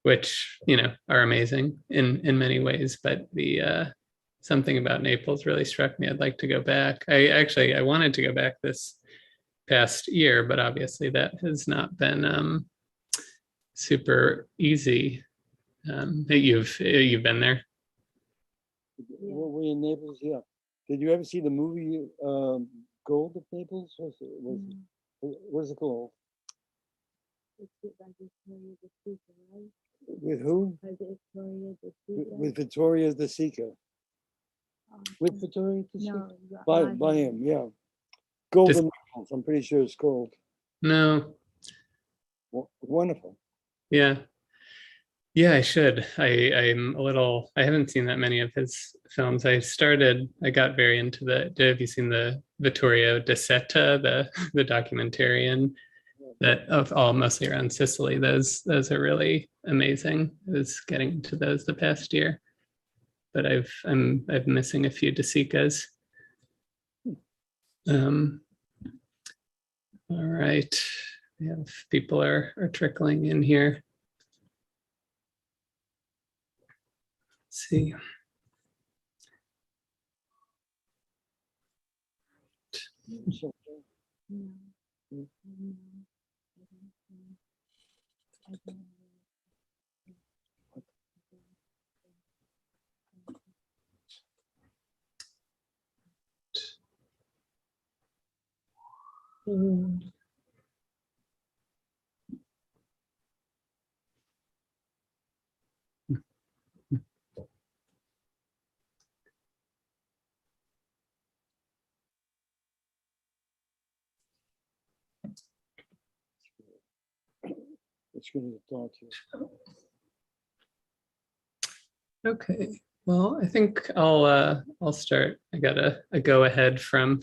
which, you know, are amazing in many ways. But the something about Naples really struck me. I'd like to go back. I wanted to go back this past year, but obviously that has not been super easy. You've been there. Were we in Naples? Yeah. Did you ever see the movie Gold of Naples? What's it called? With who? With Vittorio De Sica. With Vittorio De Sica? No, by him, yeah. Gold of Naples, I'm pretty sure it's called. No. Wonderful. Yeah. Yeah, I should. I'm a little, I haven't seen that many of his films. I got very into have you seen the Vittorio De Seta, the documentarian that of all mostly around Sicily? Those are really amazing. I was getting to those the past year, but I'm missing a few De Sicas. All right. Yeah, people are trickling in here. See. It's going to talk to you. Okay. Well, I think I'll start. I got a go ahead from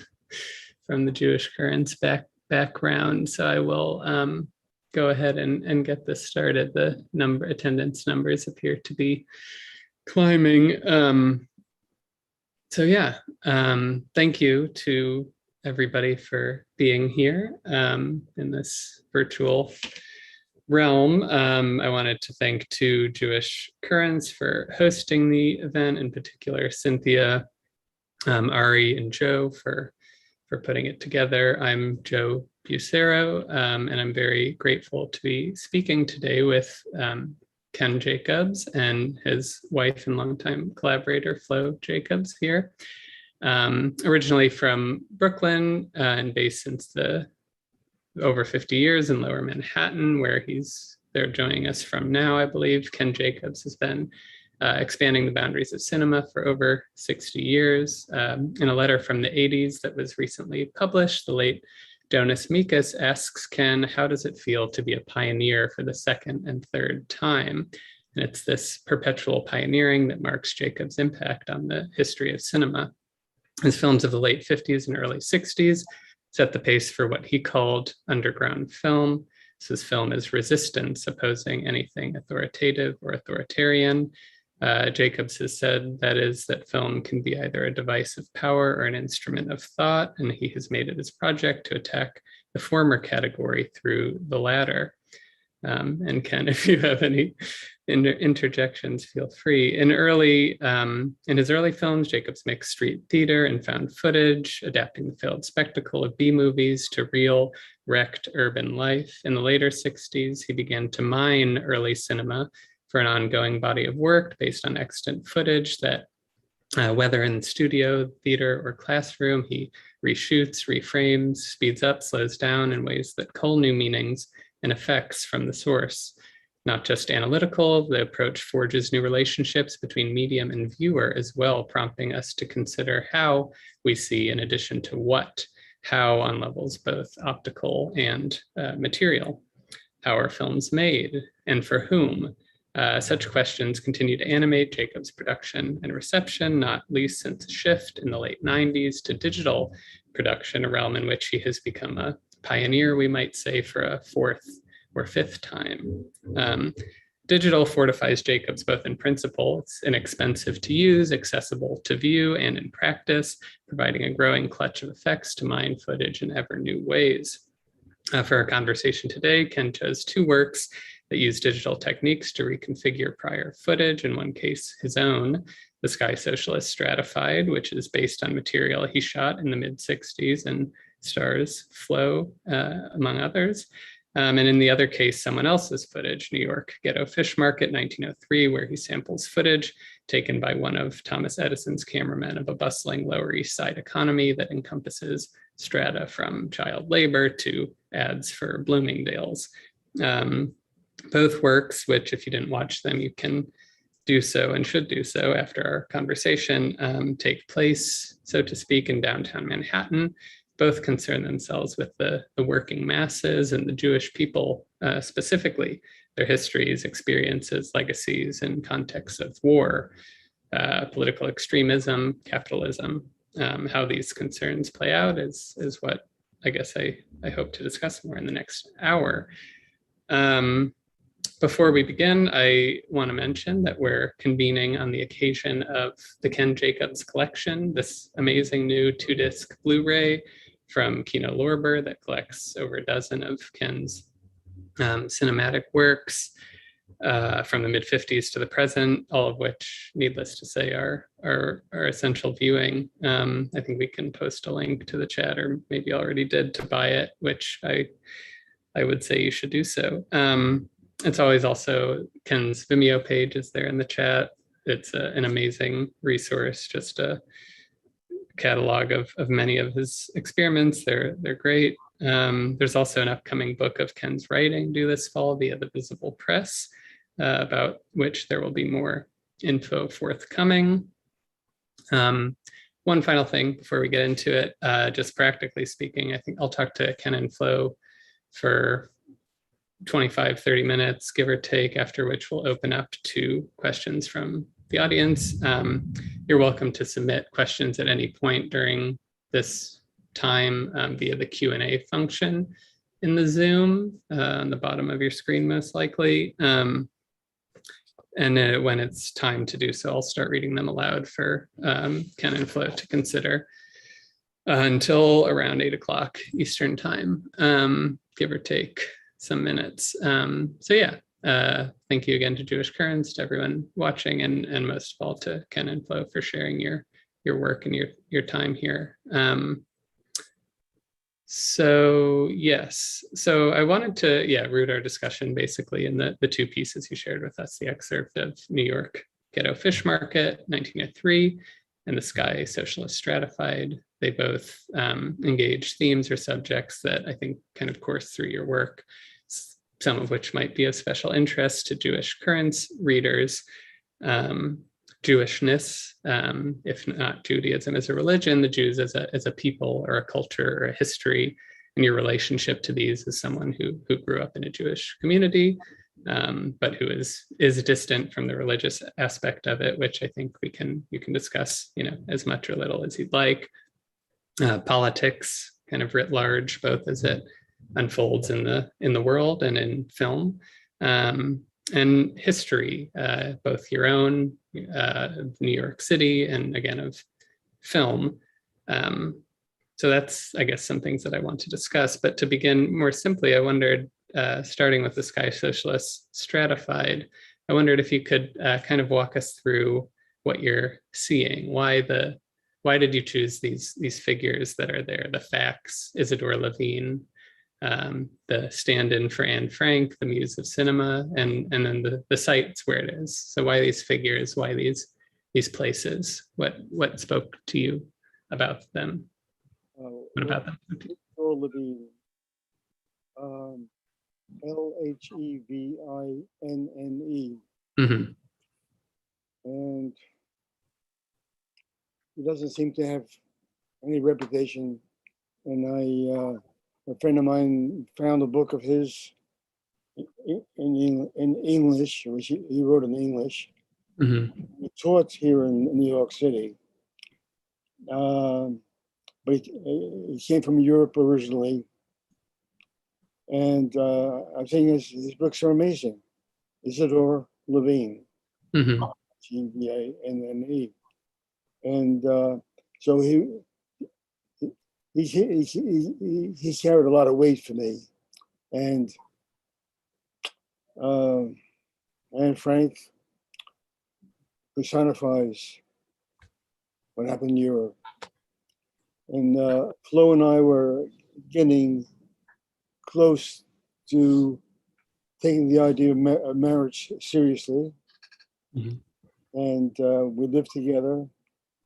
the Jewish Currents background, so I will go ahead and get this started. The attendance numbers appear to be climbing. So yeah, thank you to everybody for being here in this virtual realm. I wanted to thank two Jewish Currents for hosting the event, in particular Cynthia, Ari, and Joe for putting it together. I'm Joe Bucero, and I'm very grateful to be speaking today with Ken Jacobs and his wife and longtime collaborator, Flo Jacobs here. Originally from Brooklyn and based since over 50 years in Lower Manhattan, where they're joining us from now, I believe. Ken Jacobs has been expanding the boundaries of cinema for over 60 years. In a letter from the 80s that was recently published, the late Donis Mikas asks Ken, how does it feel to be a pioneer for the second and third time? And it's this perpetual pioneering that marks Jacobs' impact on the history of cinema. His films of the late 50s and early 60s set the pace for what he called underground film. So his film is resistance, opposing anything authoritative or authoritarian. Jacobs has said that film can be either a device of power or an instrument of thought, and he has made it his project to attack the former category through the latter. And Ken, if you have any interjections, feel free. In his early films, Jacobs mixed street theater and found footage, adapting the failed spectacle of B-movies to real, wrecked urban life. In the later 60s, he began to mine early cinema for an ongoing body of work based on extant footage that, whether in studio, theater, or classroom, he reshoots, reframes, speeds up, slows down in ways that cull new meanings and effects from the source. Not just analytical, the approach forges new relationships between medium and viewer as well, prompting us to consider how we see in addition to what, how on levels both optical and material. How are films made and for whom? Such questions continue to animate Jacobs' production and reception, not least since a shift in the late 90s to digital production, a realm in which he has become a pioneer, we might say, for a fourth or fifth time. Digital fortifies Jacobs both in principle, it's inexpensive to use, accessible to view, and in practice, providing a growing clutch of effects to mine footage in ever new ways. For our conversation today, Ken chose two works that used digital techniques to reconfigure prior footage, in one case his own, The Sky Socialists Stratified, which is based on material he shot in the mid-60s and stars Flow, among others. And in the other case, someone else's footage, New York Ghetto Fish Market, 1903, where he samples footage taken by one of Thomas Edison's cameramen of a bustling Lower East Side economy that encompasses strata from child labor to ads for Bloomingdale's. Both works, which if you didn't watch them, you can do so and should do so after our conversation, take place, so to speak, in downtown Manhattan. Both concern themselves with the working masses and the Jewish people specifically, their histories, experiences, legacies, and contexts of war, political extremism, capitalism. How these concerns play out is what I guess I hope to discuss more in the next hour. Before we begin, I want to mention that we're convening on the occasion of the Ken Jacobs collection, this amazing new 2-disc Blu-ray from Kino Lorber that collects over a dozen of Ken's cinematic works from the mid-50s to the present, all of which, needless to say, are essential viewing. I think we can post a link to the chat, or maybe already did, to buy it, which I would say you should do so. It's always also Ken's Vimeo page is there in the chat. It's an amazing resource, just a catalog of many of his experiments. They're great. There's also an upcoming book of Ken's writing due this fall via the Visible Press, about which there will be more info forthcoming. One final thing before we get into it, just practically speaking, I think I'll talk to Ken and Flo for 25, 30 minutes, give or take, after which we'll open up to questions from the audience. You're welcome to submit questions at any point during this time via the Q&A function in the Zoom on the bottom of your screen, most likely. And when it's time to do so, I'll start reading them aloud for Ken and Flo to consider until around 8 o'clock Eastern time, give or take some minutes. So yeah, thank you again to Jewish Currents, to everyone watching, and most of all to Ken and Flo for sharing your work and your time here. So yes, so I wanted to root our discussion basically in the two pieces you shared with us, the excerpt of New York Ghetto Fish Market, 1903, and The Sky Socialists Stratified. They both engage themes or subjects that I think kind of course through your work, some of which might be of special interest to Jewish Currents readers. Jewishness, if not Judaism as a religion, the Jews as a people or a culture or a history, and your relationship to these as someone who grew up in a Jewish community, but who is distant from the religious aspect of it, which I think you can discuss, as much or little as you'd like. Politics, kind of writ large, both as it unfolds in the world and in film. And history, both your own, New York City, and again of film. So that's, I guess, some things that I want to discuss. But to begin more simply, I wondered, starting with The Sky Socialists Stratified, I wondered if you could kind of walk us through what you're seeing. Why did you choose these figures that are there? The facts, Isidore Levine, the stand-in for Anne Frank, the muse of cinema, and then the sites where it is. So why these figures? Why these places? What spoke to you about them? What about them? Isidore Levine, Lhevine, Mm-hmm. and he doesn't seem to have any reputation. And a friend of mine found a book of his in English, which he wrote in English. Mm-hmm. He taught here in New York City, but he came from Europe originally. And I'm saying his books are amazing. Isidore Levine, Mm-hmm. Levine, and so he carried a lot of weight for me, and Anne Frank personifies what happened in Europe. And Flo and I were getting close to taking the idea of marriage seriously. Mhm. And we lived together,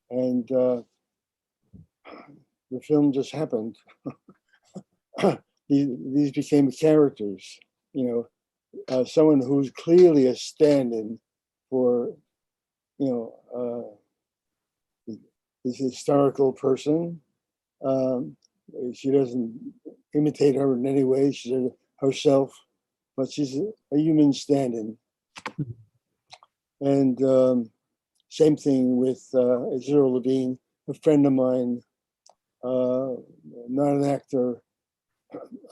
and the film just happened. These became characters, someone who's clearly a stand-in for, this historical person. Um, she doesn't imitate her in any way. She's herself, but she's a human stand-in. And same thing with Israel Levine, a friend of mine, not an actor.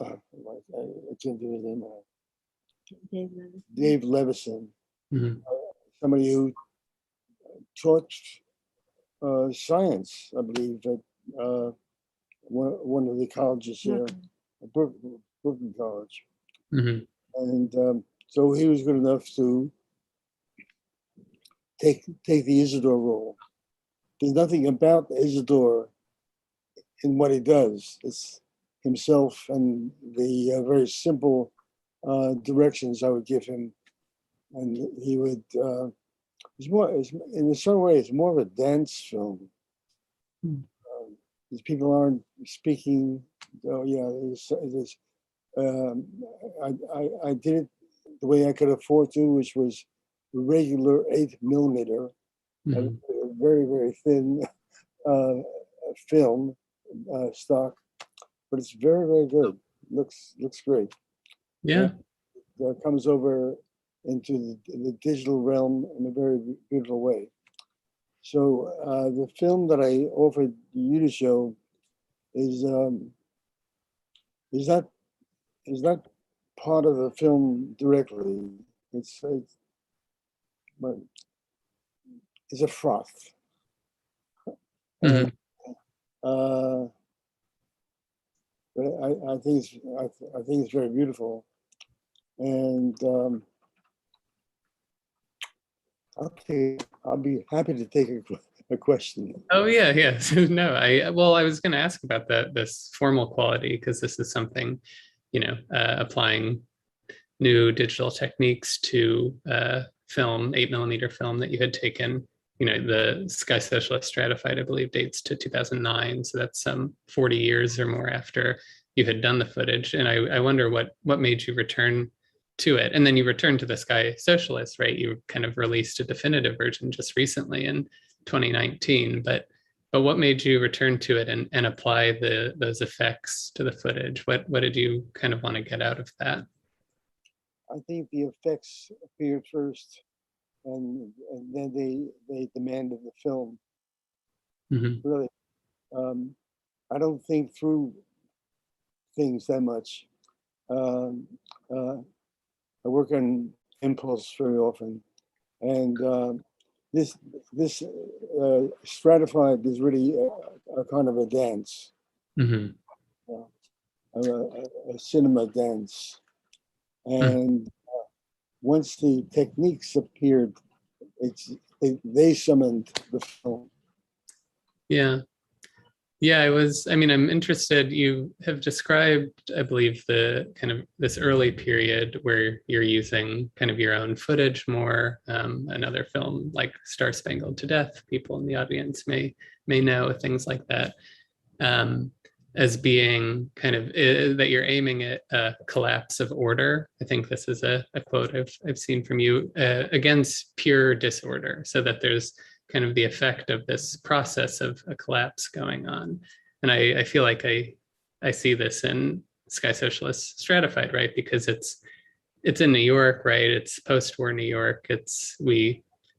I can't do his name. Dave Levison, Mhm. somebody who taught science, I believe, at one of the colleges here, Brooklyn College. Mhm. And so he was good enough to take the Isidore role. There's nothing about Isidore in what he does. It's himself and the very simple directions I would give him, and he would. In a certain way, it's more of a dance film. Mm. These people aren't speaking. Oh yeah, I did it the way I could afford to, which was regular 8mm, a Mhm. very very thin film stock, but it's very very good. Looks great. Yeah. Comes over into the digital realm in a very beautiful way. So the film that I offered you to show is is not is not part of the film directly. But it's a froth, and Mhm. uh, but I think I think it's very beautiful, and I'll be happy to take a question. Oh yeah, yeah. So no, I was going to ask about this formal quality because this is something, applying new digital techniques to film, 8mm film that you had taken. The Sky Socialist Stratified, I believe, dates to 2009. So that's some 40 years or more after you had done the footage. And I wonder what made you return to it. And then you returned to the Sky Socialist, right? You kind of released a definitive version just recently in 2019. But what made you return to it and apply those effects to the footage? What did you kind of want to get out of that? I think the effects appeared first, and then they demanded the film. Mm-hmm. Really, I don't think through things that much. Um, uh, I work on impulse very often, and this this stratified is really a kind of a dance, Mm-hmm. a cinema dance. And once the techniques appeared, they summoned the film. Yeah. Yeah, I'm interested. You have described, I believe, the kind of this early period where you're using kind of your own footage more. Another film like Star Spangled to Death, people in the audience may know things like that, um, as being kind of that you're aiming at a collapse of order. I think this is a quote I've seen from you, against pure disorder, so that there's kind of the effect of this process of a collapse going on. And I feel like I see this in Sky Socialist Stratified, right? Because it's in New York, right? It's post-war New York.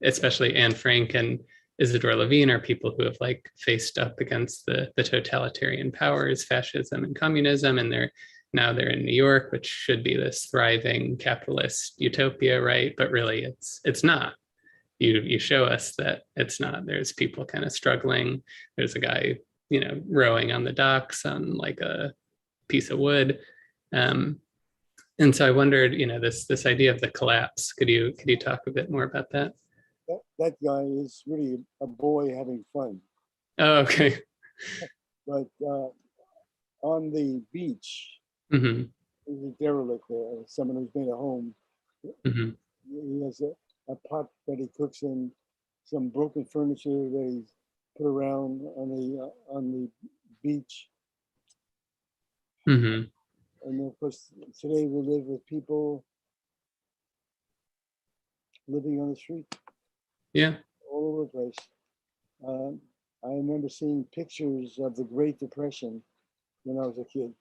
Especially Anne Frank and Isidore Levine are people who have like faced up against the totalitarian powers, fascism and communism, and they're in New York, which should be this thriving capitalist utopia, right? But really, it's not. You show us that it's not. There's people kind of struggling. There's a guy, rowing on the docks on like a piece of wood. Um, And so I wondered, this idea of the collapse. Could you talk a bit more about that? That guy is really a boy having fun. Oh, okay. But on the beach, Hmm. there's a derelict there, someone who's made a home. Hmm. He has a pot that he cooks in, some broken furniture that he's put around on the beach. Hmm. And of course, today we live with people living on the street Yeah. all over the place. I remember seeing pictures of the Great Depression when I was a kid.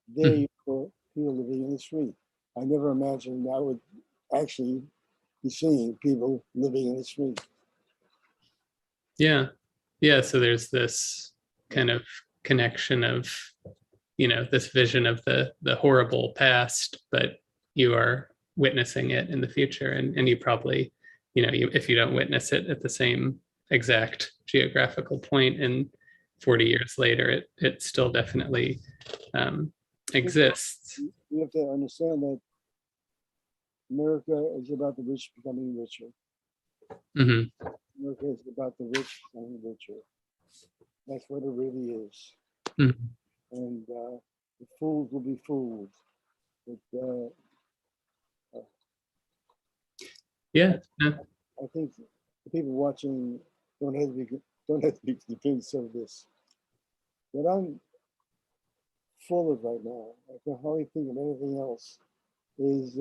There Mhm. you were, people living in the street. I never imagined I would actually be seeing people living in the street. Yeah. Yeah. So there's this kind of connection of, this vision of the horrible past, but you are witnessing it in the future. And you probably, if you don't witness it at the same exact geographical point and 40 years later, it still definitely exists. You have to understand that America is about the rich becoming richer. Hmm. America is about the rich becoming richer. That's what it really is. Hmm. And the fools will be fooled. But Yeah. Yeah. I think the people watching don't have to be don't have to be convinced of this. What I'm full of right now, I can hardly think of anything else, is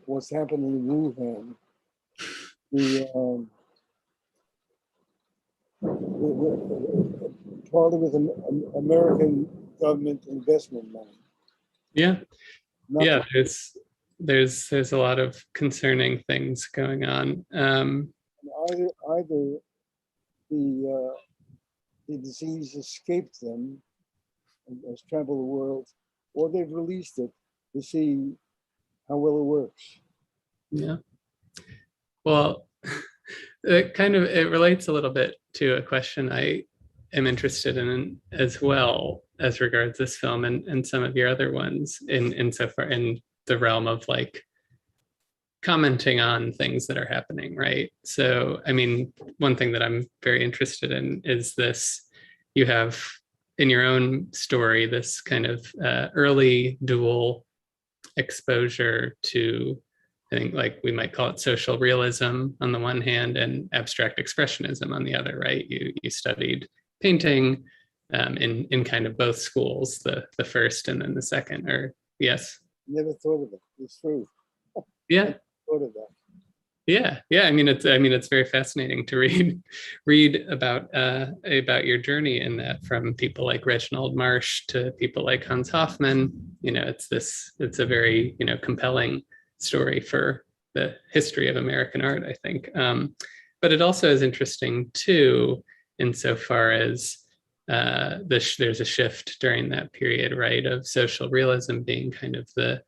what's happening in Wuhan. The, partly with American government investment money. Yeah. Nothing. Yeah. There's a lot of concerning things going on. Either the the disease escaped them and has traveled the world, or they've released it to see how well it works. Yeah. Well, it relates a little bit to a question I am interested in as well as regards this film and some of your other ones in insofar in the realm of like commenting on things that are happening, right? So, I mean, one thing that I'm very interested in is this: you have in your own story this kind of early dual exposure to, I think, like we might call it social realism on the one hand and abstract expressionism on the other, right? You studied painting in kind of both schools, the first and then the second, or yes. Never thought of it. It's true. I Yeah. thought of that. Yeah, yeah. I mean, it's very fascinating to read about your journey in that, from people like Reginald Marsh to people like Hans Hofmann. It's a very compelling story for the history of American art, I think. But it also is interesting too, insofar as there's a shift during that period, right, of social realism being kind of the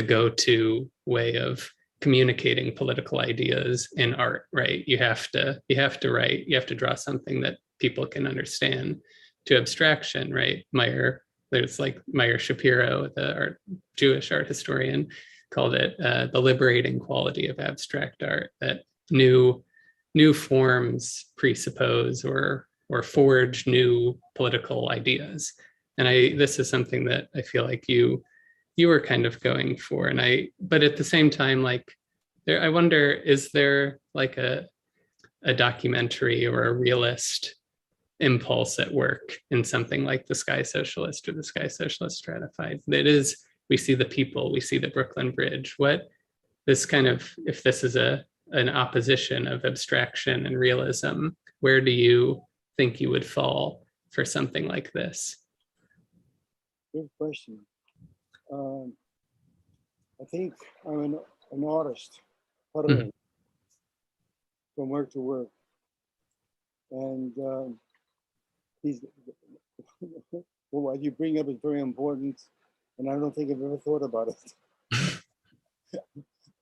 go-to way of communicating political ideas in art, right? You have to write, you have to draw something that people can understand, to abstraction, right? There's like Meyer Shapiro, Jewish art historian, called it the liberating quality of abstract art, that new forms presuppose or forge new political ideas. And this is something that I feel like you were kind of going for. But at the same time, like, I wonder, is there like a documentary or a realist impulse at work in something like The Sky Socialist or The Sky Socialist Stratified? That is, we see the people, we see the Brooklyn Bridge. What this kind of, if this is an opposition of abstraction and realism, where do you think you would fall for something like this? Good question. Um, I think I'm an artist, Mhm. puttering from work to work, and these well, what you bring up is very important, and I don't think I've ever thought about it.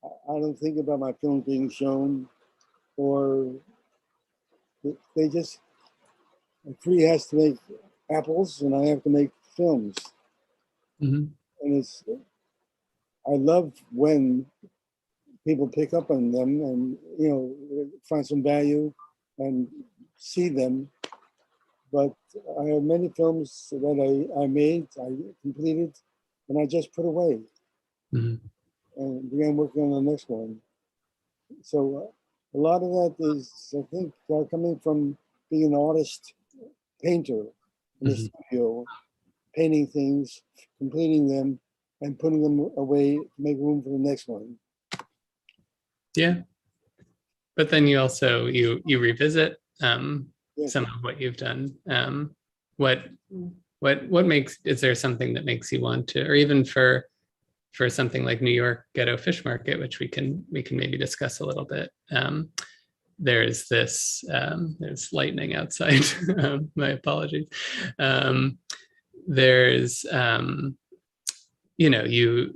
I don't think about my films being shown, or they just, a tree has to make apples, and I have to make films, Mhm. and I love when people pick up on them and, find some value and see them. But I have many films that I made, I completed, and I just put away Mhm. and began working on the next one. So a lot of that is, I think, coming from being an artist, painter in the Mhm. studio, painting things, completing them, and putting them away to make room for the next one. Yeah. But then you also you revisit Yes. some of what you've done. What what makes, is there something that makes you want to, or even for something like New York Ghetto Fish Market, which we can maybe discuss a little bit. There's this there's lightning outside. My apologies. There's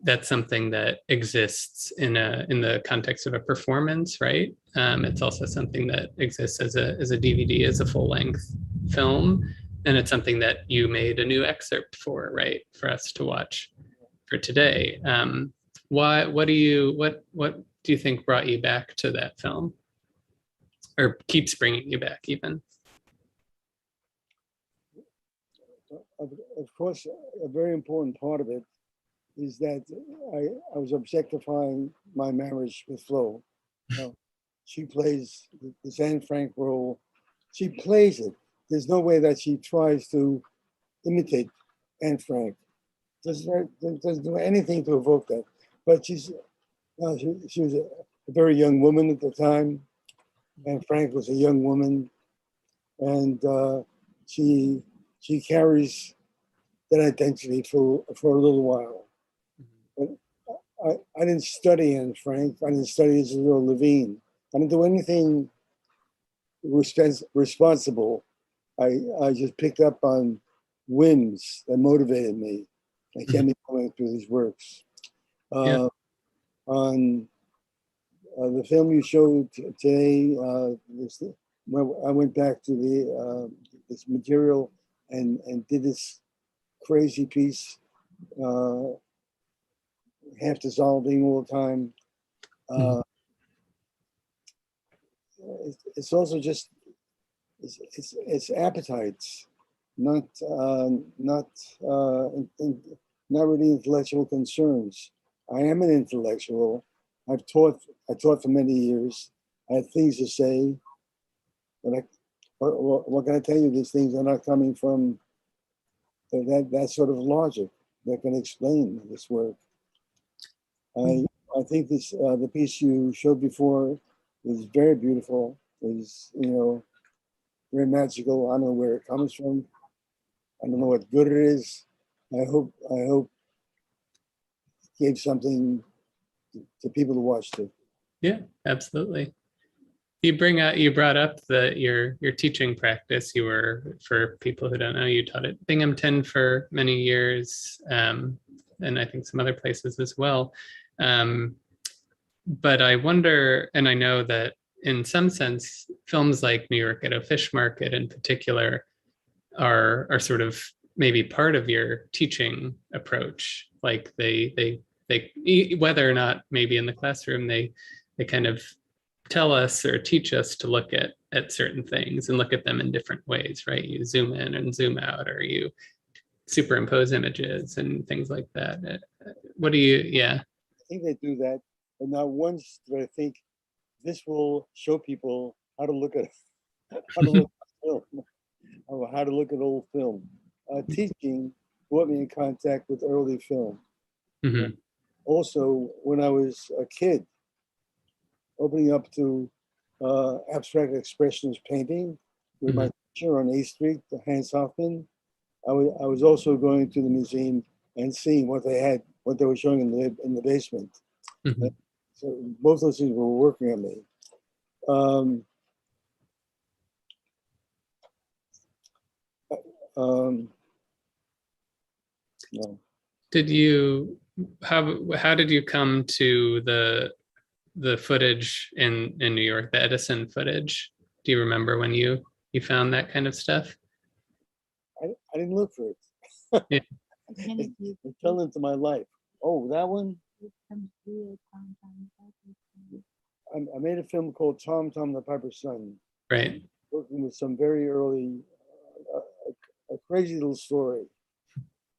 that's something that exists in the context of a performance, right? It's also something that exists as a DVD, as a full length film, and it's something that you made a new excerpt for, right, for us to watch for today. What do you think brought you back to that film, or keeps bringing you back even? Of course, a very important part of it is that I was objectifying my marriage with Flo. She plays this Anne Frank role. She plays it. There's no way that she tries to imitate Anne Frank. Doesn't do anything to evoke that. But she was a very young woman at the time, and Frank was a young woman, and she carries that identity for a little while. But I didn't study Anne Frank. I didn't study Israel Levine. I didn't do anything responsible. I just picked up on whims that motivated me. I kept me going through these works. Yeah. On the film you showed today, I went back to this material and did this crazy piece, half dissolving all the time. It's also just it's appetites, not not not really intellectual concerns. I am an intellectual. I taught for many years. I had things to say, but what can I tell you? These things are not coming from that sort of logic that can explain this work. I think this the piece you showed before is very beautiful. Is very magical. I don't know where it comes from. I don't know what good it is. I hope it gave something to people to watch too. Yeah, absolutely. You brought up your teaching practice. You were, for people who don't know, you taught at Binghamton for many years, and I think some other places as well. But I wonder, and I know that in some sense, films like New York Ghetto Fish Market in particular are sort of maybe part of your teaching approach. Like they whether or not maybe in the classroom they kind of tell us or teach us to look at certain things and look at them in different ways, right? You zoom in and zoom out, or you superimpose images and things like that. What do you, yeah. I think they do that, but not once do I think this will show people how to look at film, or how to look at old film. Teaching brought me in contact with early film. Mm-hmm. Also, when I was a kid, opening up to abstract expressionist painting with my teacher on 8th Street, Hans Hoffman. I was also going to the museum and seeing what they were showing in the basement. Mm-hmm. So both those things were working on me. No. Did you, how did you come to the footage in New York, the Edison footage? Do you remember when you found that kind of stuff? I didn't look for it. Yeah. It fell into my life. Oh, that one? I made a film called Tom Tom the Piper's Son, Right. working with some very early, a crazy little story,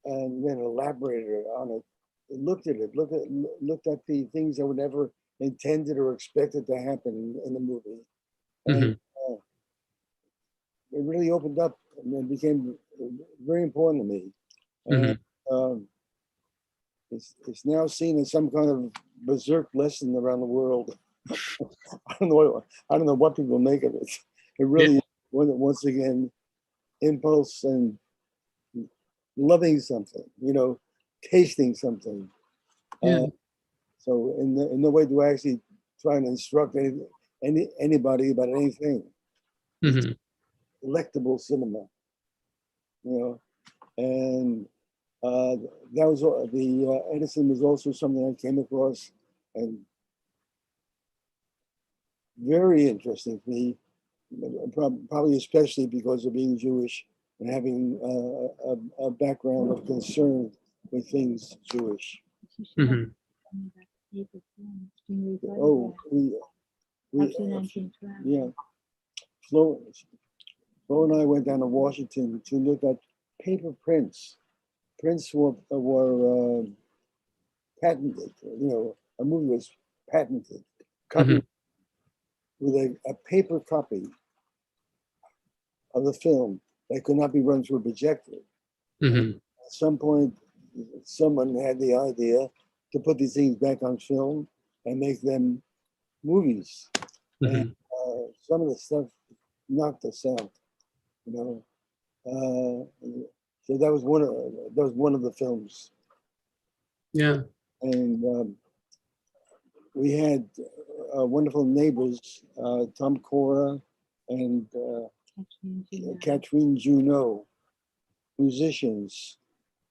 and then elaborated on it. It looked at it, looked at the things that were never intended or expected to happen in the movie, and it really opened up and it became very important to me. And it's now seen as some kind of berserk lesson around the world. I don't know what people make of it. It really, once again, impulse and loving something, tasting something. Yeah. So in no way do I actually try and instruct anybody about anything. Delectable cinema, and that was the Edison was also something I came across and very interesting to me, probably especially because of being Jewish and having a background of concern with things Jewish. Oh, yeah. Flo and I went down to Washington to look at paper prints. Prints were patented. A movie was patented, copied with a paper copy of the film that could not be run through a projector. At some point, someone had the idea to put these things back on film and make them movies. And some of the stuff knocked us out, So that was one of the films. Yeah. And we had wonderful neighbors, Tom Cora and Catherine Juneau, musicians.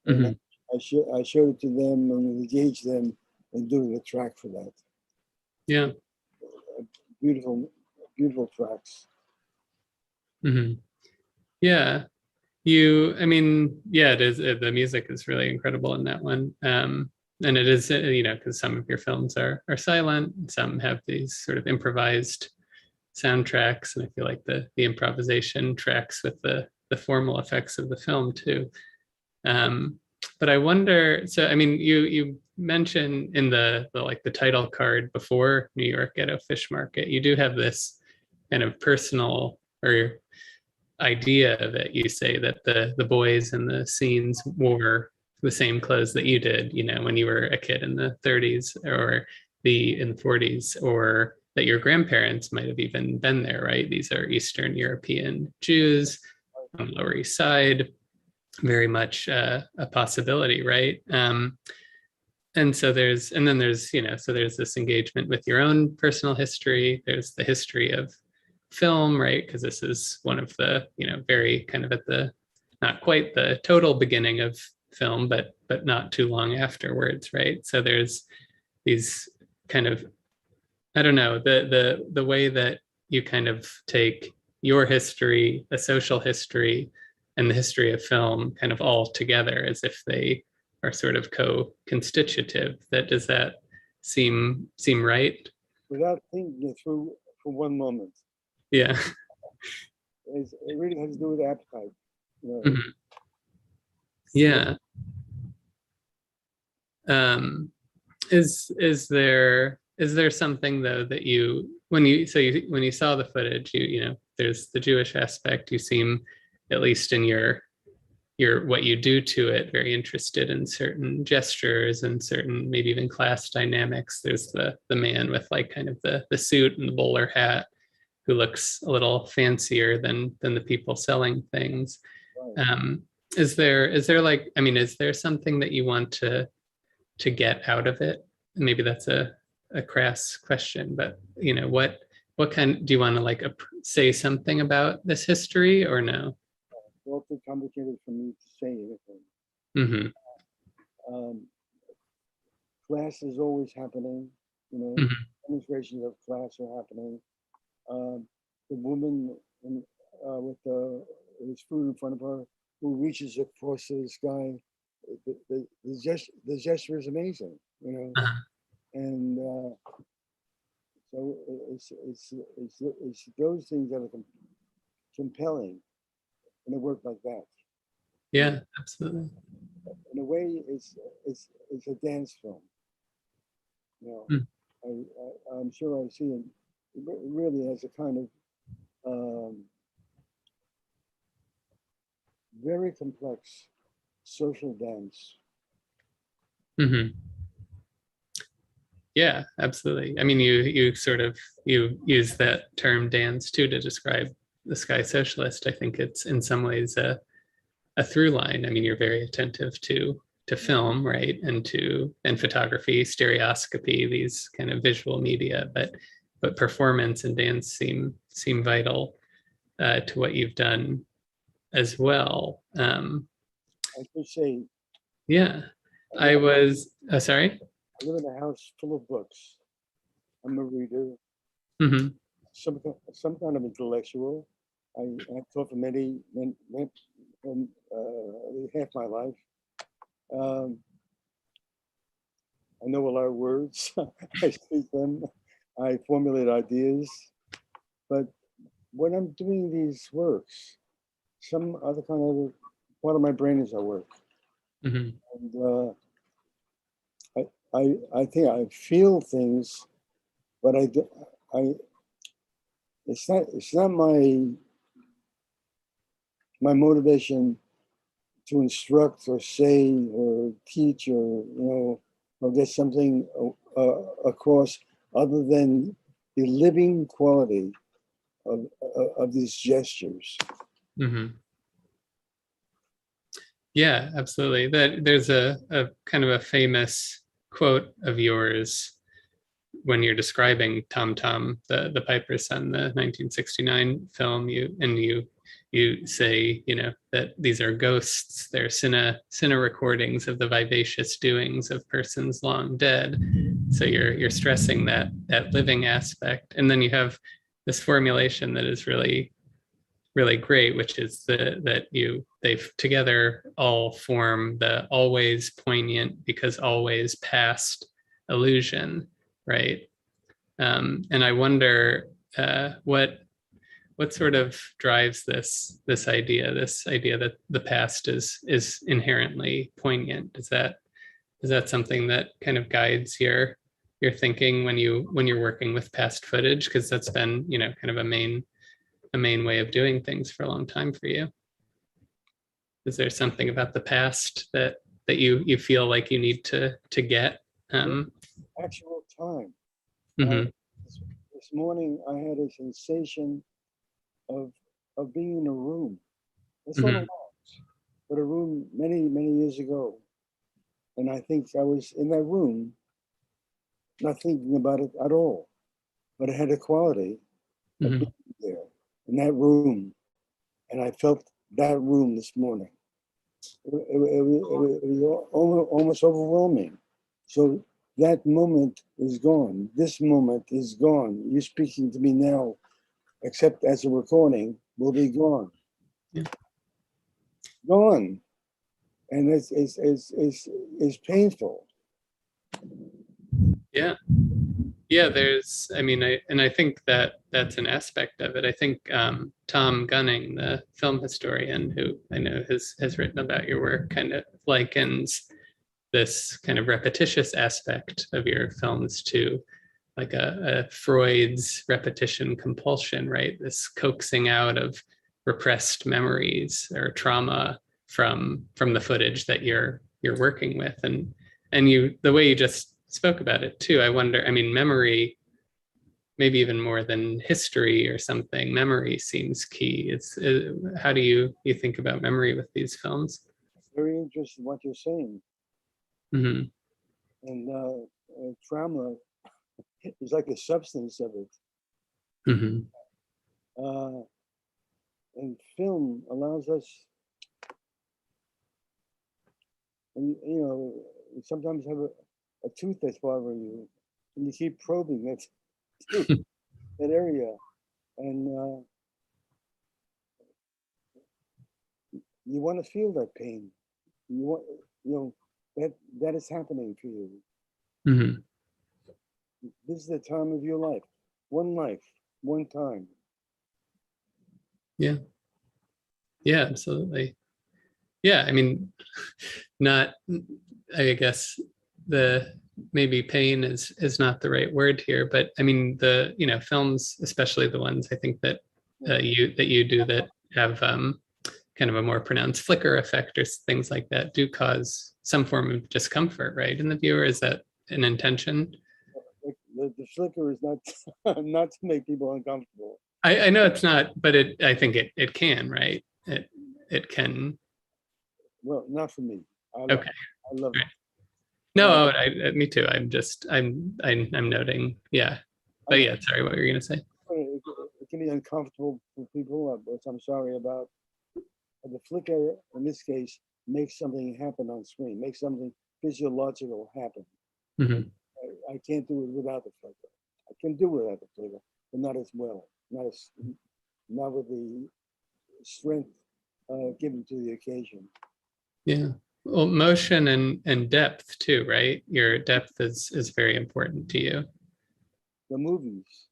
And I showed it to them and engaged them in doing a track for that. Yeah. Beautiful, beautiful tracks. Yeah. It is. The music is really incredible in that one. And it is, because some of your films are silent, some have these sort of improvised soundtracks, and I feel like the improvisation tracks with the formal effects of the film too. But I wonder, so you mentioned in the title card before New York Ghetto Fish Market, you do have this kind of personal or idea of it. You say that the boys in the scenes wore the same clothes that you did, when you were a kid in the 30s or in the 40s, or that your grandparents might have even been there, right? These are Eastern European Jews on the Lower East Side, very much a possibility, right? And so there's this engagement with your own personal history. There's the history of film, right? Because this is one of the, very kind of at the, not quite the total beginning of film, but not too long afterwards, right? So there's these kind of, I don't know, the way that you kind of take your history, the social history, and the history of film kind of all together as if they are sort of co-constitutive. Does that seem right? Without thinking it through for one moment. Yeah. It really has to do with appetite. Yeah. Is there something though that when you saw the footage, there's the Jewish aspect. You seem, at least in your what you do to it, very interested in certain gestures and certain maybe even class dynamics. There's the man with like kind of the suit and the bowler hat, who looks a little fancier than the people selling things. Is there like, is there something that you want to get out of it? Maybe that's a crass question, but what kind, do you want to like say something about this history or no? It's all too complicated for me to say anything. Class is always happening, demonstrations of class are happening. The woman with his food in front of her, who reaches across to the sky, the gesture is amazing. you know, Uh-huh. and so it's those things that are compelling in a work like that. Yeah, absolutely. In a way, it's a dance film. You know, Mm. I'm sure I've seen it really as a kind of very complex social dance. Hmm. Yeah, absolutely. I mean, you sort of you use that term dance too to describe the Sky Socialist. I think it's in some ways a through line. I mean, you're very attentive to film, right, and photography, stereoscopy, these kind of visual media, but performance and dance seem vital to what you've done as well. I should say, Yeah, I live, I was. Sorry. I live in a house full of books. I'm a reader, Hmm. some kind of intellectual. I taught for half my life. Um, I know a lot of words. I speak them. I formulate ideas. But when I'm doing these works, some other kind of part of my brain is at work, Hmm. and I think I feel things, but I it's not my motivation to instruct or say or teach or get something across other than the living quality of these gestures. Hmm. Yeah, absolutely. That there's a kind of a famous quote of yours when you're describing Tom Tom, the Piper's Son, the 1969 film. You say, that these are ghosts. They're cine recordings of the vivacious doings of persons long dead. So you're stressing that living aspect, and then you have this formulation that is really great, which is that they've together all form the always poignant because always past illusion, right? And I wonder what sort of drives this idea that the past is inherently poignant. Is that something that kind of guides your thinking when you're working with past footage? Because that's been kind of a main way of doing things for a long time for you. Is there something about the past that you feel like you need to get? Um, Actual time. Uh, mhm, this morning, I had a sensation of being in a room. That's all it mhm, was, but a room many years ago, and I think I was in that room, not thinking about it at all, but it had a quality of mhm. being there in that room, and I felt that room this morning. It was almost overwhelming. So that moment is gone. This moment is gone. You speaking to me now, except as a recording, will be gone. Yeah. Gone. And it's painful. Yeah. Yeah, I mean, I think that's an aspect of it. I think Tom Gunning, the film historian who I know has written about your work, kind of likens this kind of repetitious aspect of your films to like a Freud's repetition compulsion, right? This coaxing out of repressed memories or trauma from the footage that you're working with, and the way you just spoke about it too. I wonder. I mean, memory, maybe even more than history or something. Memory seems key. How do you think about memory with these films? Very interesting what you're saying. Hmm. And trauma is like a substance of it. Hmm. Uh, and film allows us, and you sometimes have a tooth that's bothering you, and you keep probing that tooth, that area, and you want to feel that pain. You want, you know, that is happening for you. Hmm. This is the time of your life, one time. Yeah. Yeah, absolutely. Yeah, I mean, not, I guess the maybe pain is not the right word here, but I mean the, films, especially the ones I think that you do that have kind of a more pronounced flicker effect or things like that do cause some form of discomfort, right? In the viewer, is that an intention? The flicker is not not to make people uncomfortable. I know it's not, but I think it can, right? It can. Well, not for me. Okay. I love it. Right. No, Uh, me too. I'm noting. Yeah. I But know yeah, sorry, what were you gonna say? it can be uncomfortable for people, which I'm sorry about. But the flicker, in this case, makes something happen on screen, makes something physiological happen. Hmm. I can't do it without the flicker. I can do it without the flicker, but not as well, not with the strength given to the occasion. Yeah. Well, motion and depth too, right? Your depth is very important to you. The movies,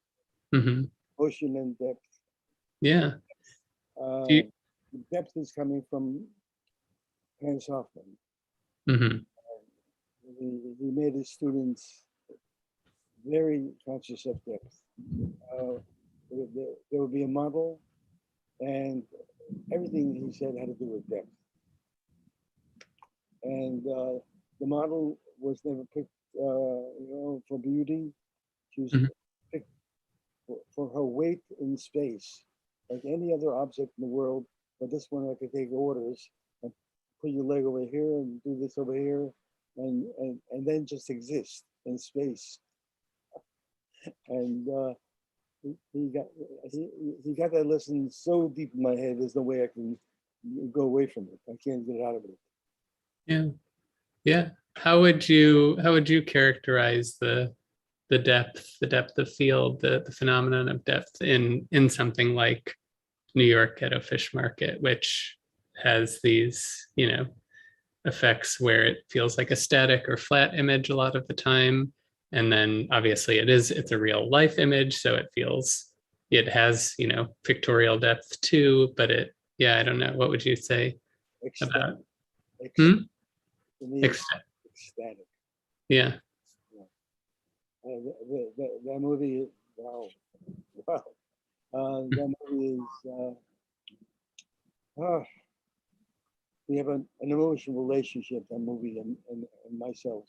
Hmm. ocean and depth. Yeah. Do Uh, you, the depth is coming from Hans Hoffman. hmm. He made his students very conscious of depth. Uh, there would be a model, and everything he said had to do with depth. And the model was never picked, for beauty. She was Hmm. picked for her weight in space, like any other object in the world. But this one, I could take orders and put your leg over here and do this over here, and then just exist in space. And he got he got that lesson so deep in my head. There's no way I can go away from it. I can't get out of it. Yeah. Yeah. How would you characterize the depth of field, the phenomenon of depth in something like New York Ghetto Fish Market, which has these, effects where it feels like a static or flat image a lot of the time. And then obviously it's a real life image. So it has, pictorial depth too, but yeah, I don't know. What would you say about? Ecstatic. Hmm? To me, it's Ecstatic. ecstatic. Yeah. Yeah. That movie, wow, wow. That movie is, ah, we have an emotional relationship, that movie and myself.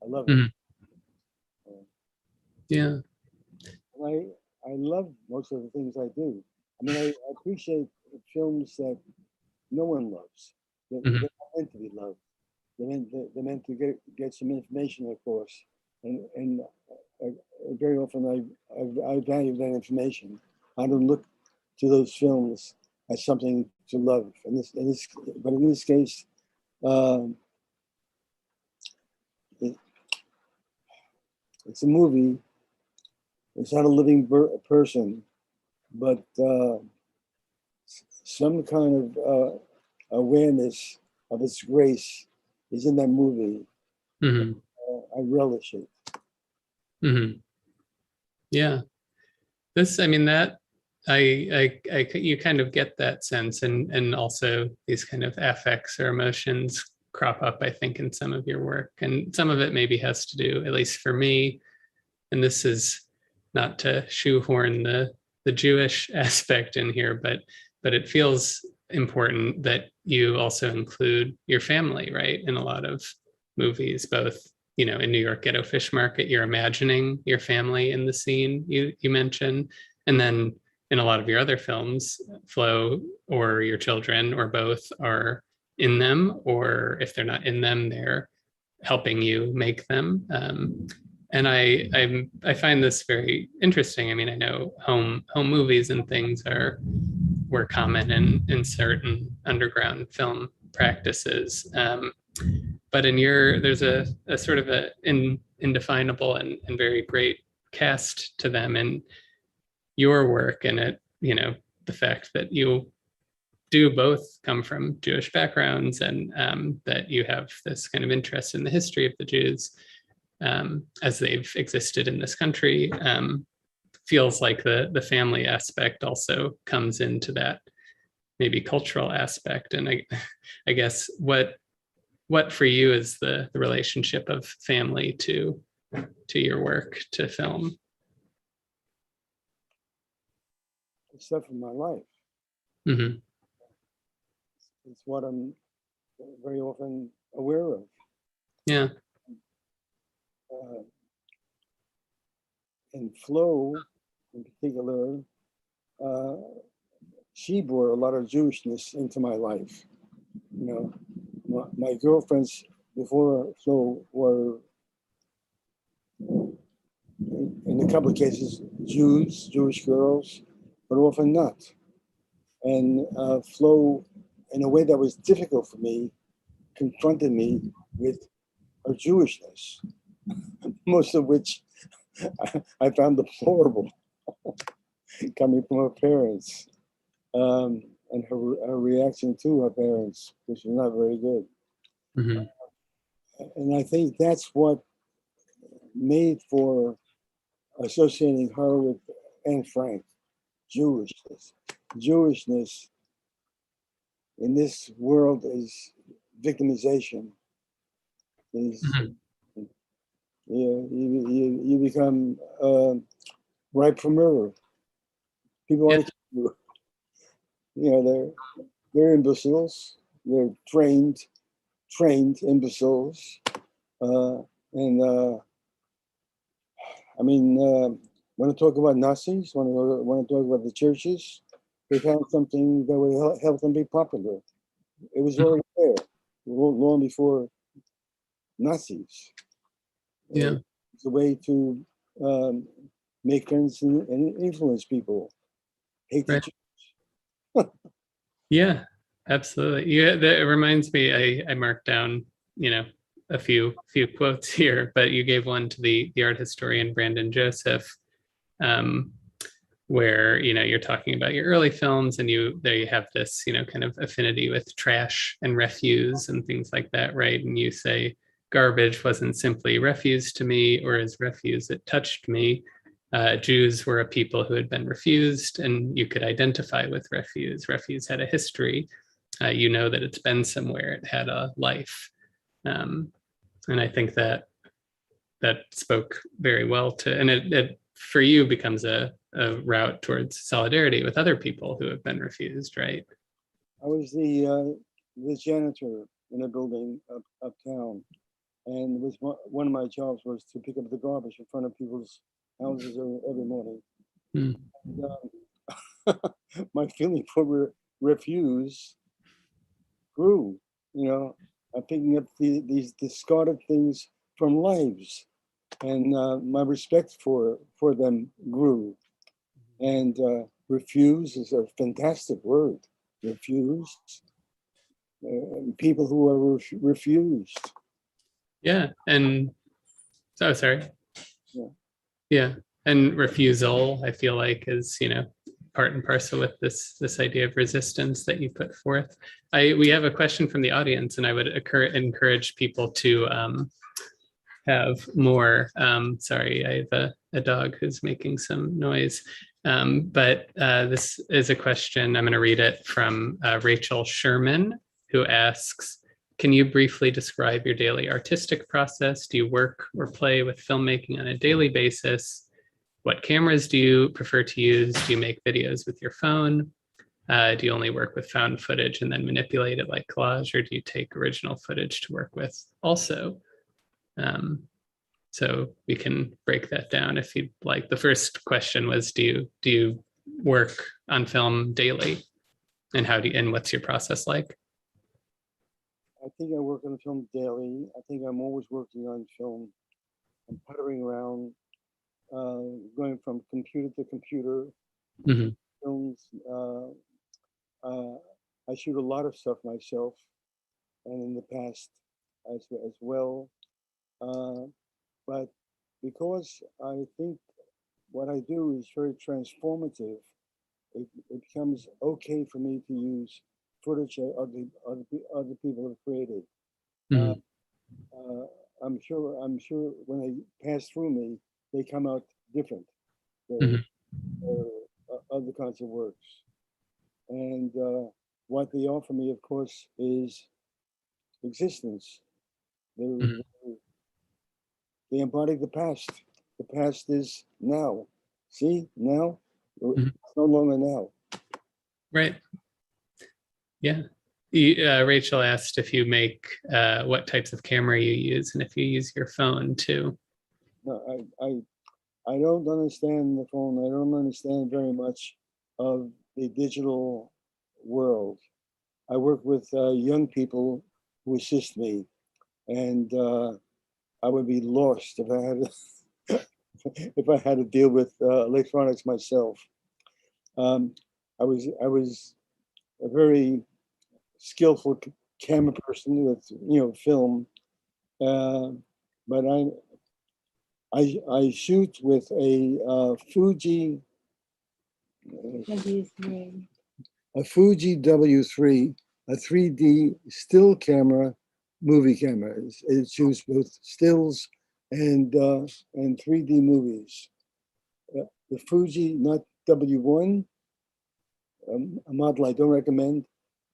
I love it. Mhm. Uh, Yeah. and I love most of the things I do. I mean, I appreciate films that no one loves. They're Mhm. not meant to be loved. They're meant to get some information, of course. And uh, very often I value that information. I don't look to those films as something to love. But in this case, um, it, it's a movie. It's not a living person, but some kind of awareness of its grace is in that movie. Mhm. I relish it. Mhm. Yeah. I mean, that you kind of get that sense, and also these kind of affects or emotions crop up, I think, in some of your work, and some of it maybe has to do, at least for me, and this is not to shoehorn the Jewish aspect in here, but it feels important that you also include your family, right, in a lot of movies, both in New York Ghetto Fish Market, you're imagining your family in the scene you mentioned, and then in a lot of your other films, Flo or your children or both are in them, or if they're not in them, they're helping you make them. And I find this very interesting. I mean, I know home movies and things were common in certain underground film practices. But there's a sort of indefinable and very great cast to them in your work, and the fact that you do both come from Jewish backgrounds, and that you have this kind of interest in the history of the Jews. as they've existed in this country. Feels like the family aspect also comes into that maybe cultural aspect. And I guess what for you is the relationship of family to your work, to film? It's stuff in my life. Mm-hmm. It's what I'm very often aware of. Yeah. And Flo, in particular, she brought a lot of Jewishness into my life. You know, my girlfriends before Flo were, in a couple of cases, Jewish girls, but often not. And Flo, in a way that was difficult for me, confronted me with her Jewishness, most of which I found deplorable coming from her parents, and her reaction to her parents, which was not very good. Mm-hmm. And I think that's what made for associating her with Anne Frank, Jewishness. Jewishness in this world is victimization. Is Mm-hmm. you become ripe for murder. People want to kill you. They're imbeciles. They're trained imbeciles. And I mean, want to talk about Nazis? Want to talk about the churches? They found something that would help them be popular. It was already there long before Nazis. Yeah. It's a way to make friends and influence people. Hate the Right. Yeah, absolutely. Yeah, that it reminds me. I marked down, a few quotes here, but you gave one to the art historian Brandon Joseph, um, where you're talking about your early films, and there you have this kind of affinity with trash and refuse and things like that, right? And you say garbage wasn't simply refuse to me, or as refuse it touched me. Jews were a people who had been refused, and you could identify with refuse. Refuse had a history. That it's been somewhere. It had a life, and I think that spoke very well to, and it for you becomes a route towards solidarity with other people who have been refused, right? I was the janitor in a building uptown, and one of my jobs was to pick up the garbage in front of people's houses every morning. Mm. And, my feeling for refuse grew. I'm picking up these discarded things from lives, and my respect for them grew. And refuse is a fantastic word. Refuse. People who are refused. Yeah, and so sorry. Yeah. Yeah, and refusal, I feel like, is part and parcel with this idea of resistance that you put forth. We have a question from the audience, and I would encourage people to have more. Sorry, I have a dog who's making some noise. But this is a question. I'm going to read it from Rachel Sherman, who asks, can you briefly describe your daily artistic process? Do you work or play with filmmaking on a daily basis? What cameras do you prefer to use? Do you make videos with your phone? Do you only work with found footage and then manipulate it like collage, or do you take original footage to work with also? So we can break that down if you'd like. The first question was, do you work on film daily, and what's your process like? I think I work on film daily. I think I'm always working on film. I'm puttering around, going from computer to computer. Mm-hmm. Films. I shoot a lot of stuff myself, and in the past as well. But because I think what I do is very transformative, it becomes okay for me to use footage other people have created. Mm-hmm. I'm sure when they pass through me, they come out different. They're, Mhm. other kinds of works. And what they offer me, of course, is existence. Mhm. They, they embody the past. The past is now. See, now? Mhm. It's no longer now. Right. Yeah. Rachel asked if you make what types of camera you use and if you use your phone too. No, I don't understand the phone. I don't understand very much of the digital world. I work with young people who assist me, and I would be lost if I had if I had to deal with electronics myself. Um, I was a very skillful camera person with film, uh, but I shoot with a Fuji W3. a Fuji W3, a 3D still camera, movie camera. It shoots both stills and 3D movies. The Fuji, not W1, a model I don't recommend,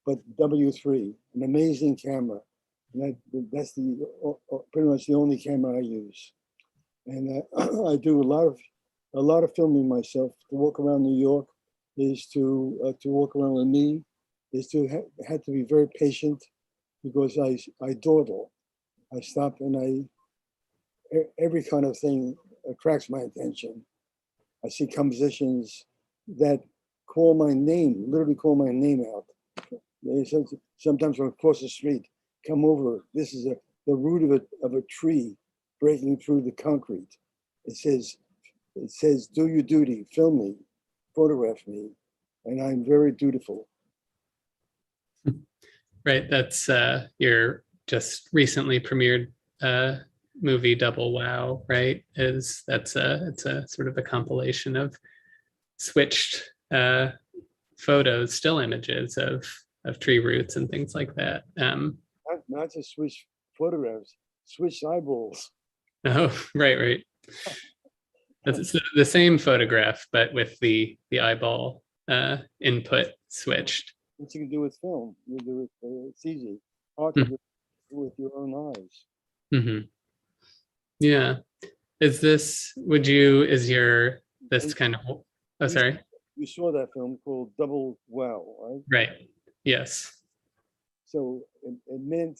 but W3, an amazing camera. And that's pretty much the only camera I use. And I do a lot of filming myself. To walk around New York is to walk around with me is to have to be very patient because I dawdle. I stop and every kind of thing attracts my attention. I see compositions that call my name, literally call my name out. Sometimes from across the street, come over. This is the root of a tree breaking through the concrete. It says, do your duty, film me, photograph me, and I'm very dutiful. Right. That's your just recently premiered movie Double Wow, right? It's a sort of a compilation of switched photos, still images of tree roots and things like that. Not just switch photographs, switch eyeballs. Oh, right, right. It's the same photograph, but with the eyeball input switched. What you can do with film, you do it. It's easy. Hard to Mm-hmm. do with your own eyes. Mm-hmm. Yeah. Is your, this And kind of, oh, you, sorry. you saw that film called Double Wow, right? Right. Yes. So it meant,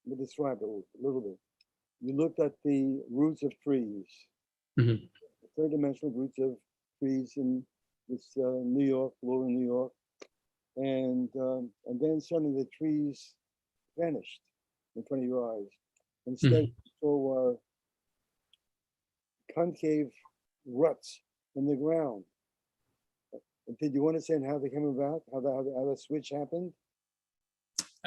let me describe it a little bit. You looked at the roots of trees, Mm-hmm. third dimensional roots of trees in this New York, lower New York, and then suddenly the trees vanished in front of your eyes. Instead, Mm-hmm. you saw concave ruts in the ground. Did you understand how they came about? How the switch happened?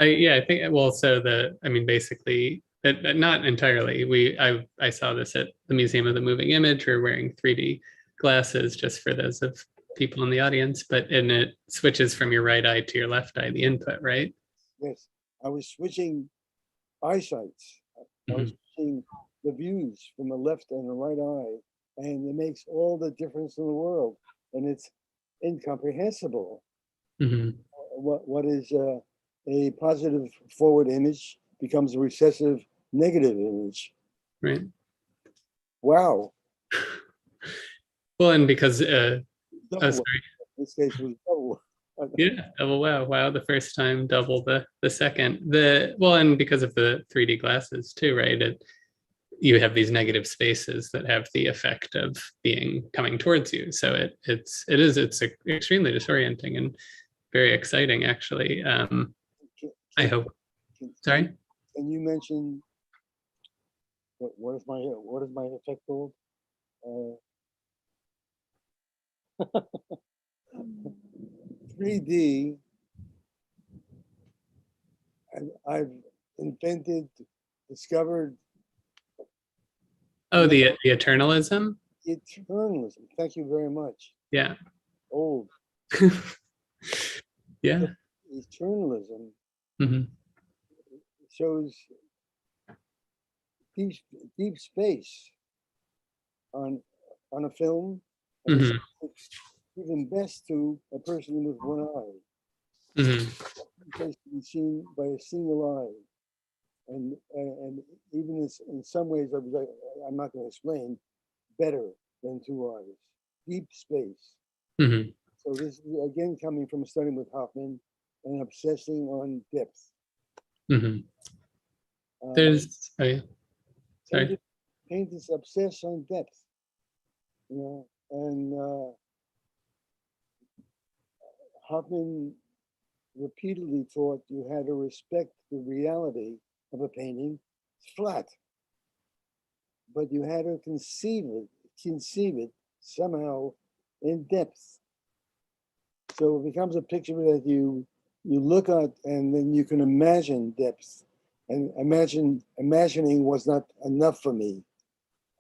Yeah, I think, well, so I mean, basically, not entirely. I saw this at the Museum of the Moving Image. We're wearing 3D glasses just for those of people in the audience, and it switches from your right eye to your left eye, the input, right? Yes, I was switching eyesights. I was Mm-hmm. switching the views from the left and the right eye, and it makes all the difference in the world. And it's incomprehensible. Mm-hmm. What is a positive forward image becomes a recessive negative image. Right. Wow, Well, and because, oh, double. sorry. In this case, it was double. Yeah, double wow. Wow, the first time, double the second. Well, and because of the 3D glasses too, right? You have these negative spaces that have the effect of being coming towards you. So it's extremely disorienting and very exciting, actually. Can, I can, hope. can, Sorry. can you mention what is my effect called? Uh, 3D. I've invented, discovered Oh, the eternalism. eternalism. Thank you very much. Yeah. Old Yeah. eternalism Hmm. shows deep, deep space on a film, and Hmm. it's even best to a person with one eye. Hmm. Because to be seen by a single eye, and even in some ways, I'm not going to explain, better than two eyes. Deep space. Hmm. So this is again coming from studying with Hoffman and obsessing on depth. Hmm. Uh, There's, oh yeah, sorry. painters obsess on depth, you know, and Hoffman repeatedly thought you had to respect the reality of a painting. It's flat, but you had to conceive it somehow in depth. So it becomes a picture that you look at, and then you can imagine depth. And imagining was not enough for me.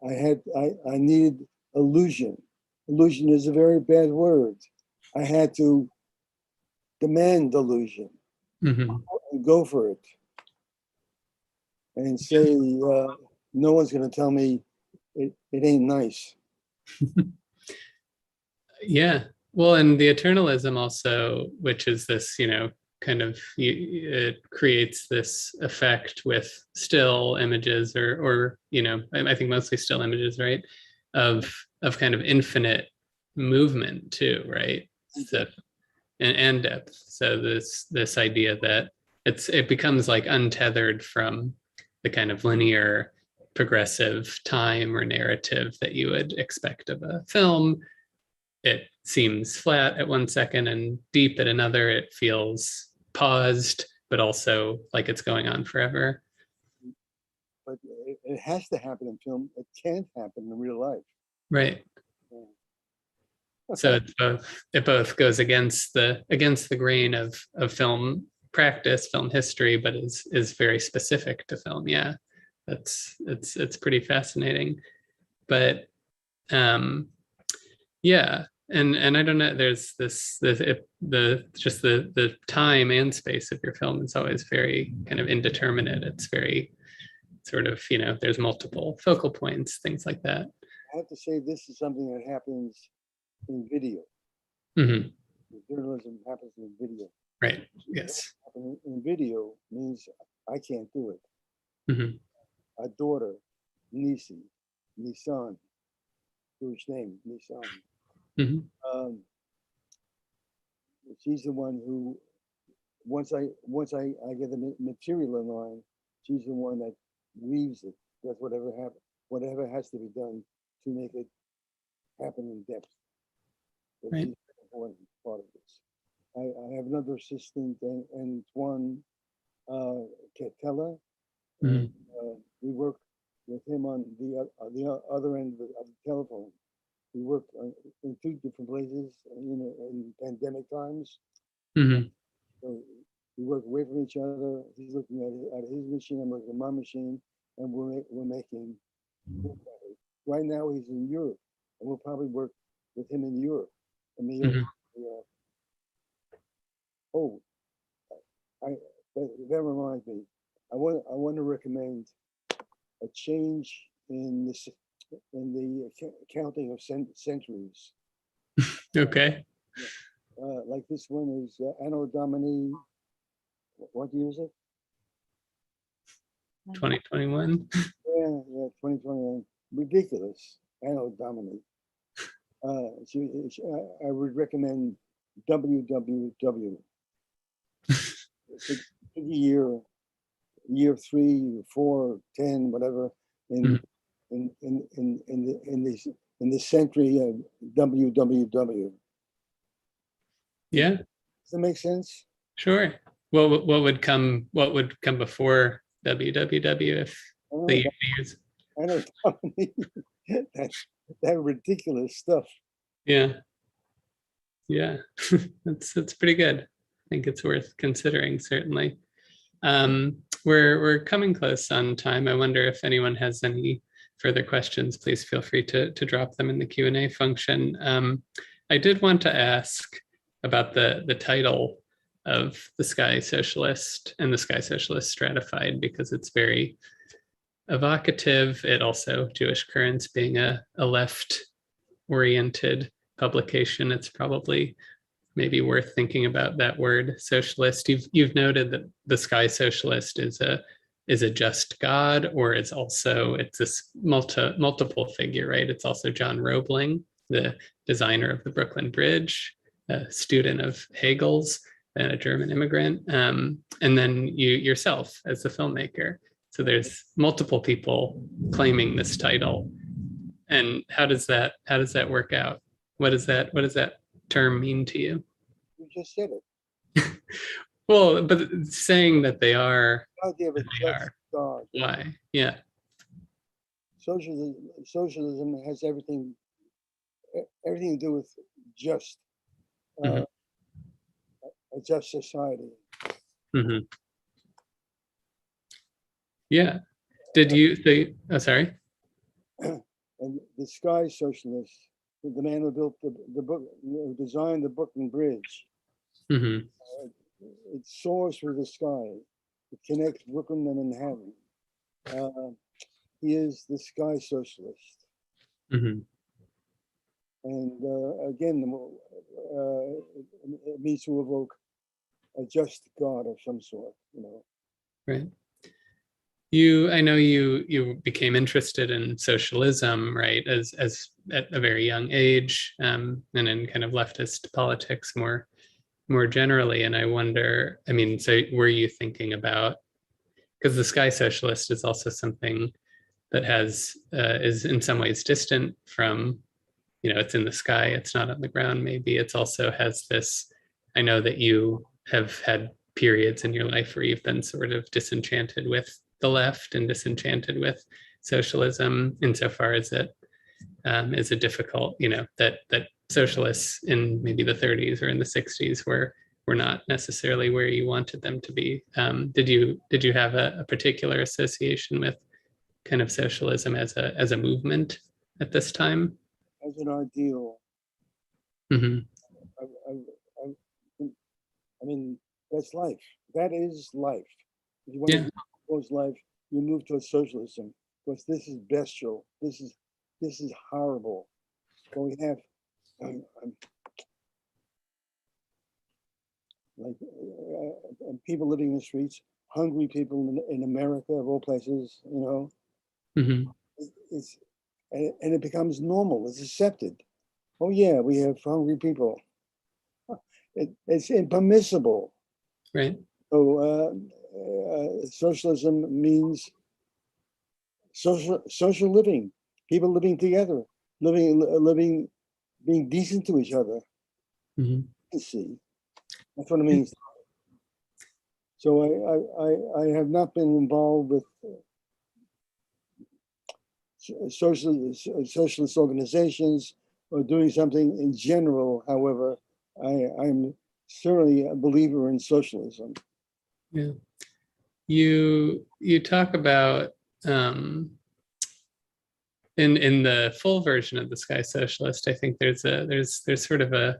I needed illusion. Illusion is a very bad word. I had to demand illusion Hmm. and go for it and say, no one's going to tell me it ain't nice. Yeah. Well, and the eternalism also, which is this, kind of it creates this effect with still images or I think mostly still images, right? Of kind of infinite movement too, right? So and depth. So this idea that it becomes like untethered from the kind of linear progressive time or narrative that you would expect of a film. It seems flat at one second and deep at another. It feels paused, but also like it's going on forever. But it has to happen in film. It can't happen in real life. Right. So it both goes against the grain of film practice, film history, but is very specific to film. Yeah. It's pretty fascinating. But yeah, and I don't know, there's the time and space of your film is always very kind of indeterminate. It's very sort of, there's multiple focal points, things like that. I have to say this is something that happens in video. Hmm. Journalism happens in video. Right. Yes. In video means I can't do it. Hmm. A daughter, Nisi, Nisan, Jewish name, Nisan. Hmm. She's the one who, once I get the material in line, she's the one that weaves it. Does whatever has to be done to make it happen in depth. So Right. she's an important part of this. I have another assistant, Antoine Catella, and Hmm. we work with him on the other end of the telephone. We work in two different places, in pandemic times. Hmm. So we work away from each other. He's looking at his machine, I'm looking at my machine, and we're making. Right now, he's in Europe, and we'll probably work with him in Europe. I mean, Hmm. oh, I that reminds me. I want to recommend a change in the counting of centuries. Okay. Like this one is Anno Domini. What year is it? 2021. Yeah, 2021. Ridiculous. Anno Domini. I would recommend WWW. Pick a year 3, 4, 10, whatever, in Mhm. in the century of WWW. Yeah, Does that make sense? sure. What would come before WWW if Oh, the years? Anno Domini. that, that ridiculous stuff. Yeah, yeah. That's pretty good. I think it's worth considering, certainly. We're coming close on time. I wonder if anyone has any further questions, please feel free to drop them in the Q&A function. I did want to ask about the title of The Sky Socialist and The Sky Socialist Stratified, because it's very evocative. It also, Jewish Currents being a left-oriented publication, it's probably maybe worth thinking about that word socialist. You've noted that the Sky Socialist is a just God, or it's this multiple figure, right? It's also John Roebling, the designer of the Brooklyn Bridge, a student of Hegel's, and a German immigrant, and then you yourself as the filmmaker. So there's multiple people claiming this title, and how does that work out? What does that term mean to you? You just said it. Well, but saying that they are, The idea of a they just are. God. Why? Yeah. Socialism has everything to do with just Mhm. a just society. Mhm. Yeah. Did you say? Oh, sorry. And the Sky Socialist, the man who built the book, who designed the Brooklyn Bridge, Hmm. it soars through the sky. It connects Brooklyn and Manhattan. He is the Sky Socialist. Hmm. And again, it means to evoke a just God of some sort, Right. I know you became interested in socialism, right, as at a very young age, and in kind of leftist politics more generally. And I wonder, I mean, so were you thinking about, because the Sky Socialist is also something that is in some ways distant from, it's in the sky, it's not on the ground. Maybe it's also has this. I know that you have had periods in your life where you've been sort of disenchanted with the left and disenchanted with socialism, insofar as it is a difficult, that socialists in maybe the 30s or in the 60s were not necessarily where you wanted them to be. Did you have a particular association with kind of socialism as a movement at this time? as an ideal. Mm-hmm. I, I, I mean, that's life. That is life. If you want Yeah. to propose life, you move towards socialism because this is bestial. This is horrible. What we have, like people living in the streets, hungry people in America of all places. Mm-hmm. It's and it becomes normal. It's accepted. Oh yeah, we have hungry people. It's impermissible. Right. So socialism means social living, people living together, living, being decent to each other. Mm-hmm. See, that's what it means. So I have not been involved with socialist organizations or doing something in general. However, I'm certainly a believer in socialism. Yeah. You talk about in the full version of the Sky Socialist, I think there's sort of I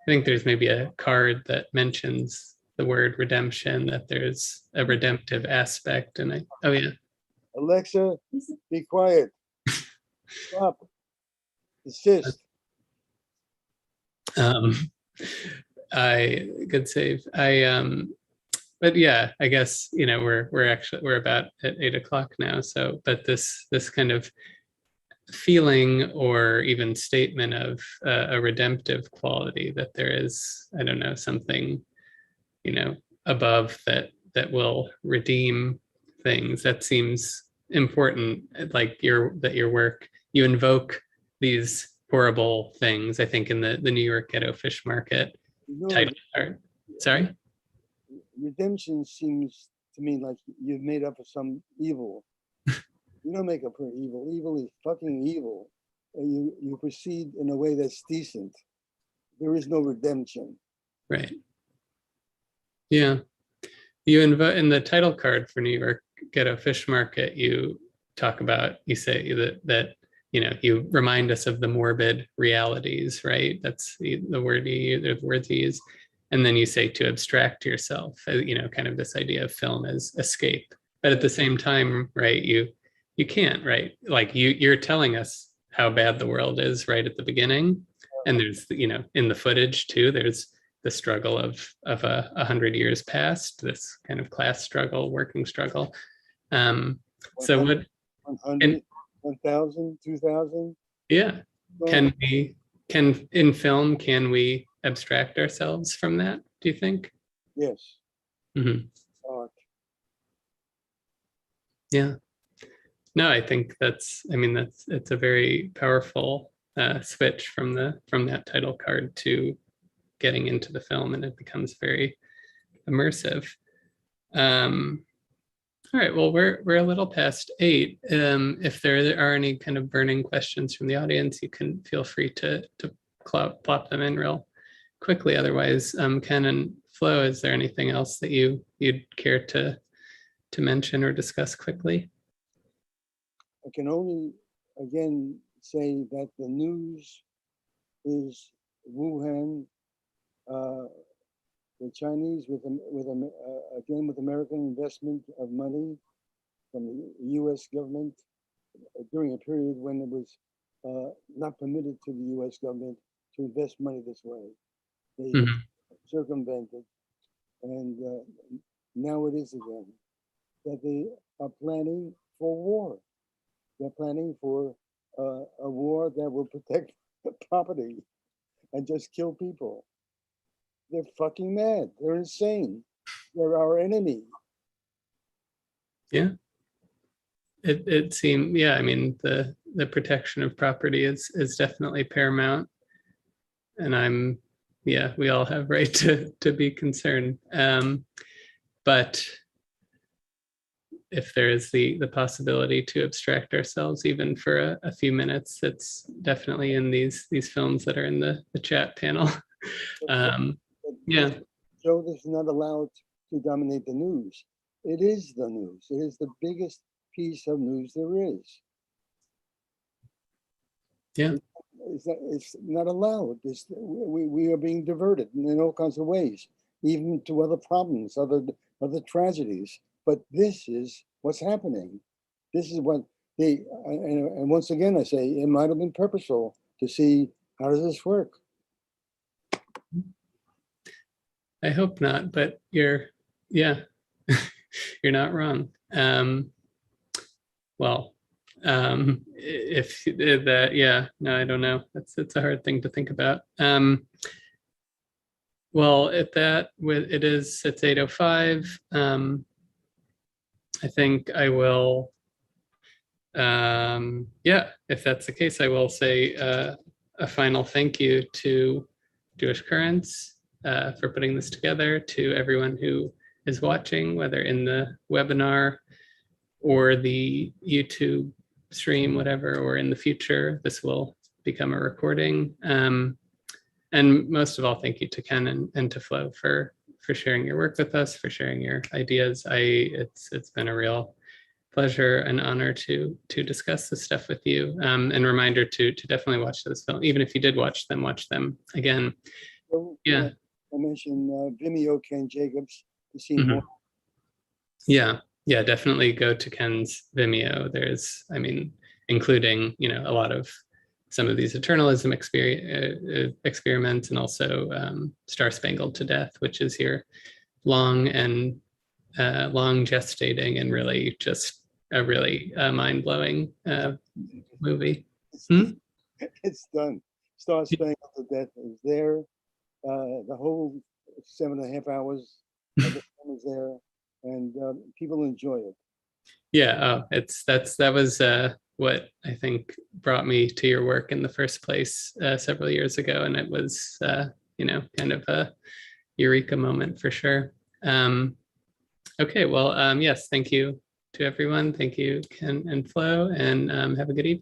think there's maybe a card that mentions the word redemption, that there's a redemptive aspect. And oh yeah. Alexa, be quiet. Stop. Desist. Um, good save. But yeah, I guess, we're about at 8 o'clock now. So, but this kind of feeling or even statement of a redemptive quality, that there is, I don't know, something, above that will redeem things. That seems important. Like your work, you invoke these horrible things. I think in the New York Ghetto Fish Market title card. Sorry. Redemption seems to me like you've made up for some evil. You don't make up for evil. Evil is fucking evil. And you proceed in a way that's decent. There is no redemption. Right. Yeah. You invoke in the title card for New York Ghetto Fish Market, you say that you remind us of the morbid realities, right? That's the word the words you use. And then you say to abstract yourself, kind of this idea of film as escape. But at the same time, right, you can't, right? Like you're telling us how bad the world is right at the beginning. And there's, in the footage too, there's the struggle of 100 years past, this kind of class struggle, working struggle. So 100, what, 100, 1,000, 2,000. yeah, in film, can we abstract ourselves from that, do you think? Yes. Mhm. Art. Yeah. No, I think it's a very powerful switch from that title card to getting into the film, and it becomes very immersive. All right, well, we're a little past 8. If there are any kind of burning questions from the audience, you can feel free to plop them in real quickly. Otherwise, Ken and Flo, is there anything else that you'd care to mention or discuss quickly? I can only again say that the news is Wuhan, the Chinese with again with American investment of money from the U.S. government during a period when it was not permitted to the U.S. government to invest money this way. They Mhm. circumvented, and now it is again that they are planning for war. They're planning for a war that will protect property and just kill people. They're fucking mad. They're insane. They're our enemy. Yeah, it seemed, yeah, I mean, the protection of property is definitely paramount, and yeah, we all have right to be concerned. But if there is the possibility to abstract ourselves even for a few minutes, it's definitely in these films that are in the chat panel. Yeah. Joe is not allowed to dominate the news. It is the news. It is the biggest piece of news there is. Yeah. It's not allowed. We are being diverted in all kinds of ways, even to other problems, other tragedies. But this is what's happening. This is what and once again I say it might have been purposeful to see how does this work. I hope not, but you're not wrong. Well, if that, yeah, no, I don't know. It's a hard thing to think about. Well, it's 8:05. I think I will, yeah, if that's the case, I will say a final thank you to Jewish Currents for putting this together, to everyone who is watching, whether in the webinar or the YouTube stream, whatever, or in the future, this will become a recording. And most of all, thank you to Ken and to Flo for sharing your work with us, for sharing your ideas. It's been a real pleasure and honor to discuss this stuff with you. And reminder to definitely watch this film, even if you did watch them again. So, Yeah. I mentioned Vimeo, Ken Jacobs, to see Mhm. more. Yeah, definitely go to Ken's Vimeo. There's, I mean, including, a lot of some of these eternalism experiments, and also Star Spangled to Death, which is your long gestating and really just a really mind-blowing movie. It's done. Star Spangled to Death is there. The whole 7.5 hours of the film is there, and people enjoy it. Yeah, that was what I think brought me to your work in the first place several years ago, and it was kind of a eureka moment for sure. Okay, well, yes, thank you to everyone. Thank you, Ken and Flo, and have a good evening.